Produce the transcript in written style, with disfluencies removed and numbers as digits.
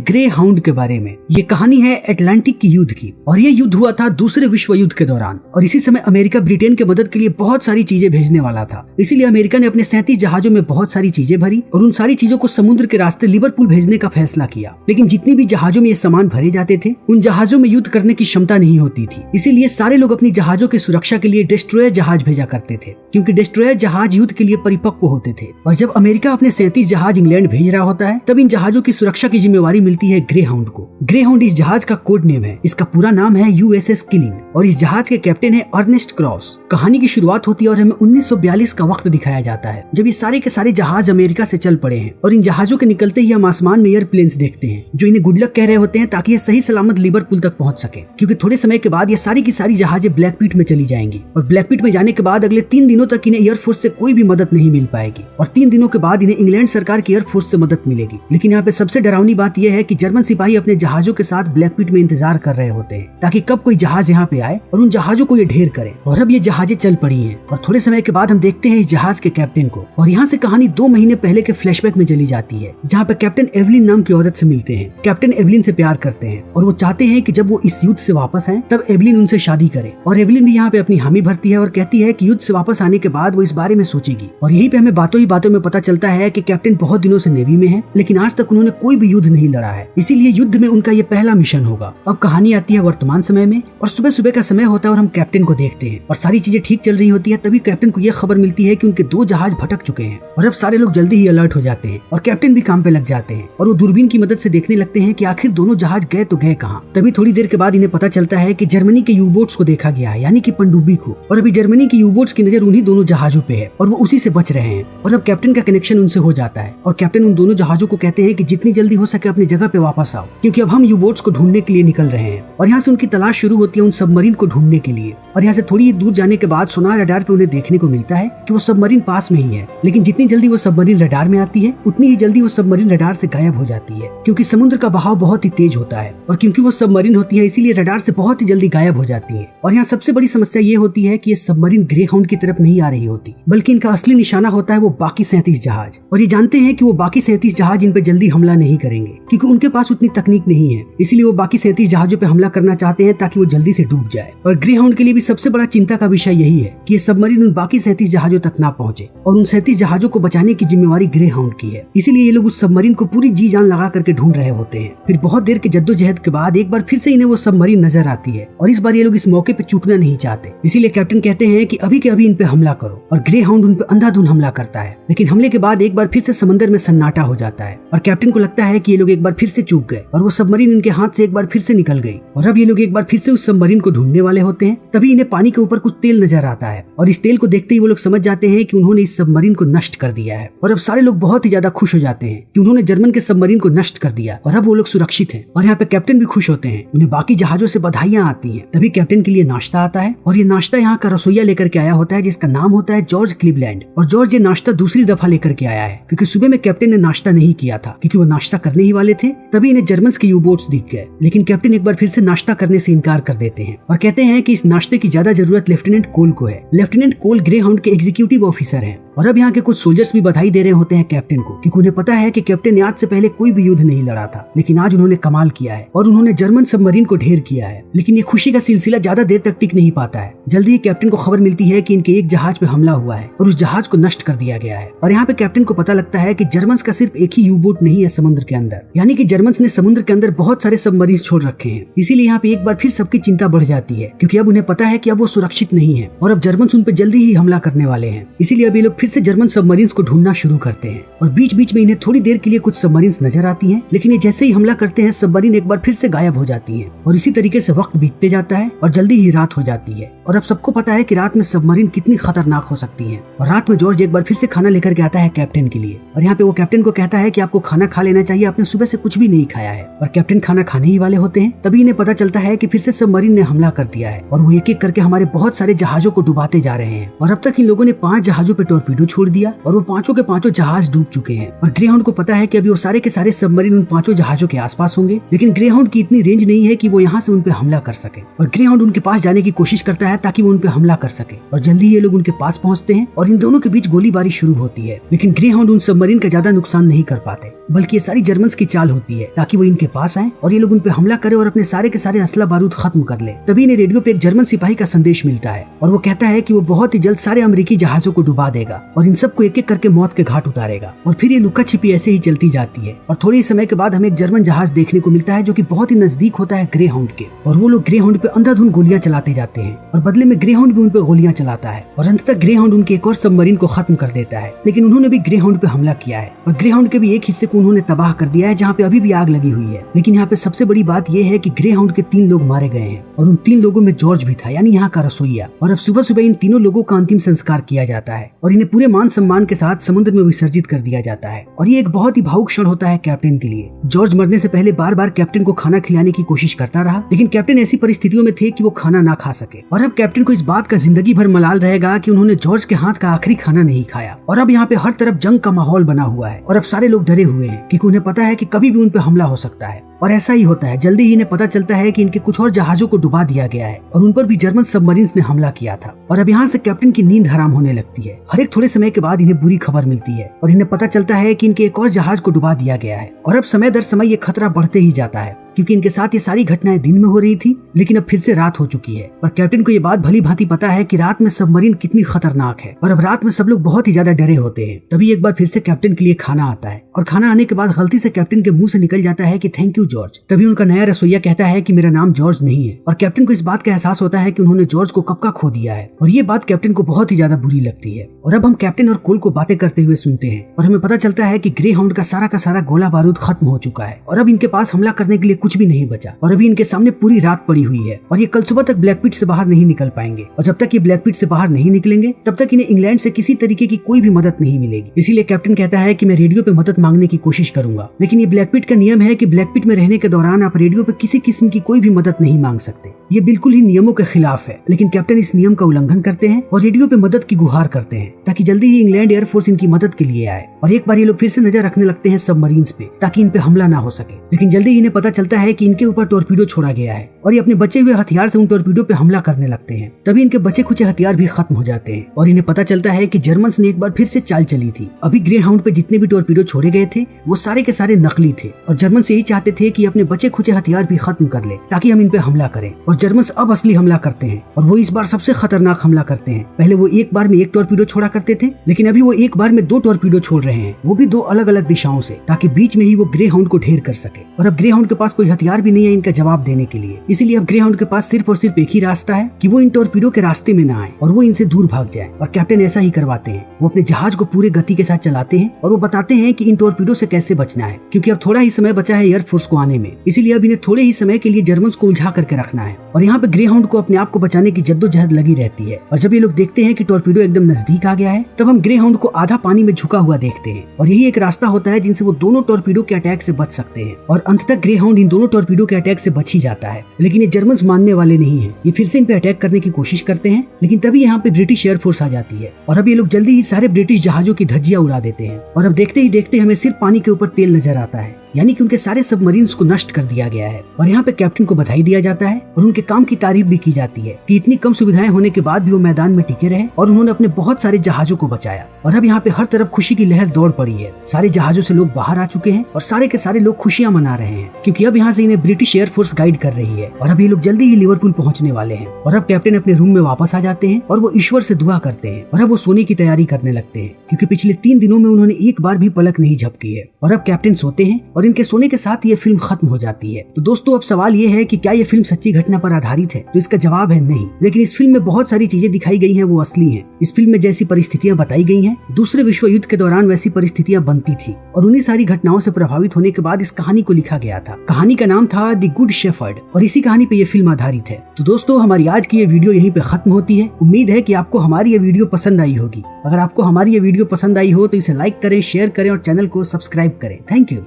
Grey hound के बारे में। ये कहानी है अटलांटिक की युद्ध की और ये युद्ध हुआ था दूसरे विश्व युद्ध के दौरान और इसी समय अमेरिका ब्रिटेन के मदद के लिए बहुत सारी चीजें भेजने वाला था। इसीलिए अमेरिका ने अपने 37 जहाजों में बहुत सारी चीजें भरी और उन सारी चीजों को समुद्र के रास्ते लिवरपूल भेजने का फैसला किया। लेकिन जितनी भी जहाजों में ये सामान भरे जाते थे उन जहाजों में युद्ध करने की क्षमता नहीं होती थी। इसीलिए सारे लोग अपनी जहाजों की सुरक्षा के लिए डिस्ट्रॉयर जहाज भेजा करते थे, क्योंकि डिस्ट्रॉयर जहाज युद्ध के लिए परिपक्व होते थे। और जब अमेरिका अपने 37 जहाज इंग्लैंड भेज रहा होता है तब इन जहाजों की सुरक्षा की जिम्मेवारी मिलती है ग्रे हाउंड को। ग्रे हाउंड इस जहाज का कोड नेम है। इसका पूरा नाम है USS किलिंग और इस जहाज के कैप्टन है अर्नेस्ट क्रॉस। कहानी की शुरुआत होती है और हमें 1942 का वक्त दिखाया जाता है जब ये सारे के सारे जहाज अमेरिका से चल पड़े हैं और इन जहाजों के निकलते ही हम आसमान में एयरप्लेन्स देखते हैं जो इन्हें गुड लक कह रहे होते हैं ताकि ये सही सलामत लिवरपूल तक पहुंच सके, क्योंकि थोड़े समय के बाद ये सारी की सारी जहाजें ब्लैक पीट में चली जाएंगी और ब्लैक पीट में जाने के बाद अगले 3 दिनों तक इन्हें एयरफोर्स से कोई भी मदद नहीं मिल पाएगी और 3 दिनों के बाद इन्हें इंग्लैंड सरकार की एयरफोर्स से मदद मिलेगी। लेकिन यहाँ पे सबसे डरावनी बात यह है कि जर्मन सिपाही अपने जहाजों के साथ ब्लैक पीट में इंतजार कर रहे होते हैं ताकि कब कोई जहाज यहाँ पे आए और उन जहाजों को ये ढेर करे। और अब ये जहाजें चल पड़ी हैं और थोड़े समय के बाद हम देखते हैं इस जहाज के कैप्टन को और यहाँ से कहानी 2 महीने पहले के फ्लैशबैक में चली जाती है जहाँ पे कैप्टन एवलिन नाम की औरत से मिलते हैं। कैप्टन एवलिन से प्यार करते हैं और वो चाहते हैं कि जब वो इस युद्ध से वापस आए तब एवलिन उनसे शादी करे और एवलिन भी यहाँ पे अपनी हामी भरती है और कहती है कि युद्ध से वापस आने के बाद वो इस बारे में सोचेगी। और यहीं पे हमें बातों ही बातों में पता चलता है कि कैप्टन बहुत दिनों से नेवी में है लेकिन आज तक उन्होंने कोई भी युद्ध नहीं लड़ा है, इसीलिए युद्ध में उनका ये पहला मिशन होगा। अब कहानी आती है वर्तमान समय में और सुबह सुबह का समय होता है और हम कैप्टन को देखते हैं और सारी चीजें ठीक चल रही होती है। तभी कैप्टन को यह खबर मिलती है कि उनके 2 जहाज भटक चुके हैं और अब सारे लोग जल्दी ही अलर्ट हो जाते हैं और कैप्टन भी काम पे लग जाते हैं और वो दूरबीन की मदद से देखने लगते हैं कि आखिर दोनों जहाज गए तो गए कहाँ। तभी थोड़ी देर के बाद इन्हें पता चलता है कि जर्मनी के यूबोट्स को देखा गया है, यानी कि पनडुब्बी को, और अभी जर्मनी की यूबोट्स की नजर उन्हीं दोनों जहाजों पे है और वो उसी से बच रहे हैं। और अब कैप्टन का कनेक्शन उनसे हो जाता है और कैप्टन उन दोनों जहाजों को कहते हैं कि जितनी जल्दी हो सके अपनी जगह पे वापस आओ, क्योंकि अब हम यूबोट्स को ढूंढने के लिए निकल रहे हैं। और यहाँ से उनकी तलाश शुरू होती है उन सबमरीन को ढूंढने के लिए। और यहाँ से थोड़ी दूर जाने के बाद सोनार रडार पे उन्हें देखने को मिलता है कि वो सबमरीन पास में ही है, लेकिन जितनी जल्दी वो सबमरीन रडार में आती है उतनी ही जल्दी वो सबमरीन रडार से गायब हो जाती है, क्योंकि समुद्र का बहाव बहुत ही तेज होता है और क्योंकि वो सबमरीन होती है इसीलिए रडार से बहुत ही जल्दी गायब हो जाती है। और यहाँ सबसे बड़ी समस्या ये होती है कि ये सबमरीन ग्रे हाउंड की तरफ नहीं आ रही होती, बल्कि इनका असली निशाना होता है वो बाकी 37 जहाज। और ये जानते हैं कि वो बाकी 37 जहाज इन पे जल्दी हमला नहीं करेंगे क्योंकि उनके पास उतनी तकनीक नहीं है, इसलिए वो बाकी 37 जहाजों पे हमला करना चाहते हैं ताकि वो जल्दी से डूब जाए। और ग्रे हाउंड के लिए भी सबसे बड़ा चिंता का विषय यही है कि ये सबमरीन उन बाकी 37 जहाजों तक ना पहुंचे और उन 37 जहाजों को बचाने की जिम्मेवारी ग्रे हाउंड की है। इसीलिए ये लोग उस सबमरीन को पूरी जी जान लगा करके ढूंढ रहे होते हैं। फिर बहुत देर के जद्दोजहद के बाद एक बार फिर से इन्हें वो सबमरीन नजर आती है और इस बार ये लोग इस मौके पे चूकना नहीं चाहते, इसीलिए कैप्टन कहते हैं कि अभी के अभी इन पे हमला करो और ग्रे हाउंड उन पे अंधाधुंध हमला करता है। लेकिन हमले के बाद एक बार फिर से समंदर में सन्नाटा हो जाता है और कैप्टन को लगता है कि ये लोग एक बार फिर से चूक गए और वो सबमरीन इनके हाथ से एक बार फिर से निकल गई और अब ये लोग एक बार फिर से उस सबमरीन को ढूंढने वाले होते हैं। तभी इन्हें पानी के ऊपर कुछ तेल नजर आता है और इस तेल को देखते ही वो लोग समझ जाते हैं कि उन्होंने इस सबमरीन को नष्ट कर दिया है। और अब सारे लोग बहुत ही ज्यादा खुश हो जाते हैं कि उन्होंने जर्मन के सबमरीन को नष्ट कर दिया और अब वो लोग सुरक्षित हैं। और यहाँ पे कैप्टन भी खुश होते हैं, उन्हें बाकी जहाजों से बधाइयां आती हैं। तभी कैप्टन के लिए नाश्ता आता है और ये नाश्ता यहाँ का रसोइया लेकर के आया होता है जिसका नाम होता है जॉर्ज क्लीवलैंड। और जॉर्ज ये नाश्ता दूसरी दफा लेकर के आया है क्योंकि सुबह में कैप्टन ने नाश्ता नहीं किया था क्योंकि वो नाश्ता करने ही वाले थे। तभी इन्हें जर्मन के यूबोट्स दिख गए, लेकिन कैप्टन एक बार फिर से नाश्ता करने से इनकार कर देते हैं और कहते हैं कि इस नाश्ते की ज्यादा जरूरत लेफ्टिनेंट कोल को है। लेफ्टिनेंट कोल ग्रे हाउंड के एग्जीक्यूटिव ऑफिसर हैं और अब यहाँ के कुछ सोल्जर्स भी बधाई दे रहे होते हैं कैप्टन को, क्योंकि उन्हें पता है कि कैप्टन ने आज से पहले कोई भी युद्ध नहीं लड़ा था, लेकिन आज उन्होंने कमाल किया है और उन्होंने जर्मन सबमरीन को ढेर किया है। लेकिन ये खुशी का सिलसिला ज्यादा देर तक टिक नहीं पाता है। जल्दी ही कैप्टन को खबर मिलती है कि इनके एक जहाज पे हमला हुआ है और उस जहाज को नष्ट कर दिया गया है। और यहाँ पे कैप्टन को पता लगता है कि जर्मन्स का सिर्फ एक ही यूबोट नहीं है समुद्र के अंदर, यानी कि जर्मन्स ने समुद्र के अंदर बहुत सारे सबमरीन छोड़ रखे हैं। इसीलिए यहाँ पे एक बार फिर सबकी चिंता बढ़ जाती है क्योंकि अब उन्हें पता है कि अब वो सुरक्षित नहीं है और अब जर्मन्स उन पे जल्दी ही हमला करने वाले हैं। इसीलिए अब ये लोग फिर से जर्मन सबमरीन को ढूंढना शुरू करते हैं और बीच बीच में इन्हें थोड़ी देर के लिए कुछ सबमरीन्स नजर आती हैं, लेकिन ये जैसे ही हमला करते हैं सबमरीन एक बार फिर से गायब हो जाती है और इसी तरीके से वक्त बीतते जाता है और जल्दी ही रात हो जाती है। और अब सबको पता है कि रात में सबमरीन कितनी खतरनाक हो सकती है। और रात में जॉर्ज एक बार फिर से खाना लेकर के आता है कैप्टन के लिए और यहाँ पे वो कैप्टन को कहता है कि आपको खाना खा लेना चाहिए, आपने सुबह से कुछ भी नहीं खाया है। और कैप्टन खाना खाने ही वाले होते हैं तभी इन्हें पता चलता है कि फिर से सबमरीन ने हमला कर दिया है और वो एक एक करके हमारे बहुत सारे जहाजों को डुबाते जा रहे हैं। और अब तक इन लोगों ने 5 जहाजों पे टॉर्पीडो छोड़ दिया और वो पांचों के पांचों जहाज डूब चुके हैं। और ग्रे हाउंड को पता है कि अभी वो सारे के सारे सबमरीन उन 5 जहाजों के आसपास होंगे, लेकिन ग्रे हाउंड की इतनी रेंज नहीं है कि वो यहाँ से उन पे हमला कर सके। और ग्रे हाउंड उनके पास जाने की कोशिश करता है ताकि वो उन पे हमला कर सके और जल्दी ये लोग उनके पास पहुँचते हैं और इन दोनों के बीच गोलीबारी शुरू होती है। लेकिन ग्रे हाउंड उन सबमरीन का ज्यादा नुकसान नहीं कर पाते, बल्कि ये सारी जर्मन्स की चाल होती है ताकि वो इनके पास आए और ये लोग उन पे हमला करे और अपने सारे के सारे असला बारूद खत्म कर ले। तभी इन्हें रेडियो पे एक जर्मन सिपाही का संदेश मिलता है और वो कहता है कि वो बहुत ही जल्द सारे अमेरिकी जहाजों को डुबा देगा और इन सबको एक एक करके मौत के घाट उतारेगा। और फिर ये लुका छिपी ऐसे ही चलती जाती है और थोड़े ही समय के बाद हमें एक जर्मन जहाज देखने को मिलता है जो कि बहुत ही नजदीक होता है ग्रे हाउंड के, और वो लोग ग्रे हाउंड पे अंधाधुंध गोलियां चलाते जाते हैं और बदले में ग्रे हाउंड भी उन पे गोलियां चलाता है और अंततः ग्रे हाउंड उनके एक और सबमरीन को खत्म कर देता है। लेकिन उन्होंने भी ग्रे हाउंड पे हमला किया है और ग्रे हाउंड के भी एक हिस्से को उन्होंने तबाह कर दिया है जहाँ पे अभी भी आग लगी हुई है। लेकिन यहाँ पे सबसे बड़ी बात यह है कि ग्रे हाउंड के 3 लोग मारे गए हैं और उन 3 लोगों में जॉर्ज भी था, यानी यहाँ का रसोइया। और अब सुबह सुबह इन तीनों लोगों का अंतिम संस्कार किया जाता है और इन्हें पूरे मान सम्मान के साथ समुद्र में विसर्जित कर दिया जाता है। और ये एक बहुत ही भावुक क्षण होता है कैप्टन के लिए। जॉर्ज मरने से पहले बार बार कैप्टन को खाना खिलाने की कोशिश करता रहा, लेकिन कैप्टन ऐसी परिस्थितियों में थे कि वो खाना ना खा सके। और अब कैप्टन को इस बात का जिंदगी भर मलाल रहेगा कि उन्होंने जॉर्ज के हाथ का आखिरी खाना नहीं खाया। और अब यहाँ पे हर तरफ जंग का माहौल बना हुआ है और अब सारे लोग डरे हुए हैं क्योंकि उन्हें पता है कि कभी भी उन पे हमला हो सकता है। और ऐसा ही होता है। जल्दी ही इन्हें पता चलता है कि इनके कुछ और जहाजों को डुबा दिया गया है और उन पर भी जर्मन सबमरीन्स ने हमला किया था। और अब यहाँ से कैप्टन की नींद हराम होने लगती है। हर एक थोड़े समय के बाद इन्हें बुरी खबर मिलती है और इन्हें पता चलता है कि इनके एक और जहाज को डुबा दिया गया है। और अब समय दर समय ये खतरा बढ़ते ही जाता है क्योंकि इनके साथ ये सारी घटनाएं दिन में हो रही थी, लेकिन अब फिर से रात हो चुकी है। और कैप्टन को ये बात भली भांति पता है कि रात में सबमरीन कितनी खतरनाक है और अब रात में सब लोग बहुत ही ज्यादा डरे होते हैं। तभी एक बार फिर से कैप्टन के लिए खाना आता है और खाना आने के बाद गलती से कैप्टन के मुंह से निकल जाता है कि थैंक यू जॉर्ज। तभी उनका नया रसोइया कहता है कि मेरा नाम जॉर्ज नहीं है। और कैप्टन को इस बात का एहसास होता है कि उन्होंने जॉर्ज को कब का खो दिया है और ये बात कैप्टन को बहुत ही ज्यादा बुरी लगती है। और अब हम कैप्टन और कोल को बातें करते हुए सुनते हैं और हमें पता चलता है कि ग्रे हाउंड का सारा गोला बारूद खत्म हो चुका है और अब इनके पास हमला करने के लिए कुछ भी नहीं बचा और अभी इनके सामने पूरी रात पड़ी हुई है और ये कल सुबह तक ब्लैक पिट से बाहर नहीं निकल पाएंगे। और जब तक ये ब्लैक पिट से बाहर नहीं निकलेंगे तब तक इन्हें इंग्लैंड से किसी तरीके की कोई भी मदद नहीं मिलेगी। इसीलिए कैप्टन कहता है कि मैं रेडियो पे मदद मांगने की कोशिश करूंगा, लेकिन ये ब्लैक पिट का नियम है कि ब्लैक पिट में रहने के दौरान आप रेडियो पे किसी किस्म की कोई भी मदद नहीं मांग सकते। ये बिल्कुल ही नियमों के खिलाफ है, लेकिन कैप्टन इस नियम का उल्लंघन करते हैं और रेडियो पे मदद की गुहार करते हैं ताकि जल्दी ही इंग्लैंड एयरफोर्स इनकी मदद के लिए आए। और एक बार ये लोग फिर से नजर रखने लगते हैं सबमरीन्स पे ताकि इन पे हमला ना हो सके। लेकिन जल्दी ही इन्हें पता चलता है कि इनके ऊपर टॉर्पीडो छोड़ा गया है और ये अपने बचे हुए हथियार से उन टॉर्पीडो पे हमला करने लगते हैं। तभी इनके बचे खुचे हथियार भी खत्म हो जाते हैं और इन्हें पता चलता है कि जर्मन्स ने एक बार फिर से चाल चली थी। अभी ग्रे हाउंड पे जितने भी टॉर्पीडो छोड़े गए थे वो सारे के सारे नकली थे और जर्मन्स यही चाहते थे कि अपने बचे खुचे हथियार भी खत्म कर ले ताकि हम इन पे हमला करें। और जर्मन्स अब असली हमला करते हैं और वो इस बार सबसे खतरनाक हमला करते हैं। पहले वो एक बार में एक टॉर्पीडो छोड़ा करते थे, लेकिन अभी वो एक बार में 2 टॉर्पीडो छोड़ रहे हैं, वो भी 2 अलग अलग दिशाओं से, ताकि बीच में ही वो ग्रे हाउंड को ढेर कर सके। और अब ग्रे हाउंड के पास कोई हथियार भी नहीं है इनका जवाब देने के लिए, इसीलिए अब ग्रे हाउंड के पास सिर्फ और सिर्फ एक ही रास्ता है कि वो इन टॉर्पीडो के रास्ते में ना आए और वो इनसे दूर भाग जाए। और कैप्टन ऐसा ही करवाते हैं। वो अपने जहाज को पूरे गति के साथ चलाते हैं और वो बताते हैं कि इन टॉर्पीडो से कैसे बचना है, क्योंकि अब थोड़ा ही समय बचा है एयरफोर्स को आने में, इसीलिए अब इन्हें थोड़े ही समय के लिए जर्मन्स को उलझा करके रखना है। और यहाँ पे ग्रे हाउंड को अपने आप को बचाने की जद्दोजहद लगी रहती है। और जब ये लोग देखते हैं कि टॉर्पीडो एकदम नजदीक आ गया है तब हम ग्रे हाउंड को आधा पानी में झुका हुआ देखते हैं और यही एक रास्ता होता है जिनसे वो दोनों टॉर्पीडो के अटैक से बच सकते हैं। और अंततः ग्रे हाउंड इन दोनों टॉर्पीडो के अटैक से बच ही जाता है। लेकिन ये जर्मन्स मानने वाले नहीं है, ये फिर से इन पे अटैक करने की कोशिश करते हैं, लेकिन तभी यहाँ पे ब्रिटिश एयरफोर्स आ जाती है और अब ये लोग जल्दी ही सारे ब्रिटिश जहाजों की धज्जियां उड़ा देते हैं। और अब देखते ही देखते हमें सिर्फ पानी के ऊपर तेल नजर आता है, यानी कि उनके सारे सबमरीन्स को नष्ट कर दिया गया है। और यहाँ पे कैप्टन को बधाई दिया जाता है और उनके काम की तारीफ भी की जाती है कि इतनी कम सुविधाएं होने के बाद भी वो मैदान में टिके रहे और उन्होंने अपने बहुत सारे जहाजों को बचाया। और अब यहाँ पे हर तरफ खुशी की लहर दौड़ पड़ी है। सारे जहाजों से लोग बाहर आ चुके हैं और सारे के सारे लोग खुशियां मना रहे हैं क्योंकि अब यहाँ से इन्हें ब्रिटिश एयरफोर्स गाइड कर रही है। और अब ये लोग जल्दी ही लिवरपूल पहुंचने वाले हैं। और अब कैप्टन अपने रूम में वापस आ जाते हैं और वो ईश्वर से दुआ करते हैं और अब वो सोने की तैयारी करने लगते हैं क्योंकि पिछले 3 दिनों में उन्होंने एक बार भी पलक नहीं झपकी है। और अब कैप्टन सोते हैं और इनके सोने के साथ ये फिल्म खत्म हो जाती है। तो दोस्तों अब सवाल ये है कि क्या ये फिल्म सच्ची घटना पर आधारित है? तो इसका जवाब है नहीं, लेकिन इस फिल्म में बहुत सारी चीजें दिखाई गई हैं वो असली हैं। इस फिल्म में जैसी परिस्थितियां बताई गई हैं दूसरे विश्व युद्ध के दौरान वैसी परिस्थितियां बनती थी और उन्हीं सारी घटनाओं से प्रभावित होने के बाद इस कहानी को लिखा गया था। कहानी का नाम था द गुड शेफर्ड और इसी कहानी पे ये फिल्म आधारित है। तो दोस्तों हमारी आज की ये वीडियो यहीं पे खत्म होती है। उम्मीद है कि आपको हमारी ये वीडियो पसंद आई होगी। अगर आपको हमारी ये वीडियो पसंद आई हो तो इसे लाइक करें, शेयर करें और चैनल को सब्सक्राइब करें। Thank you.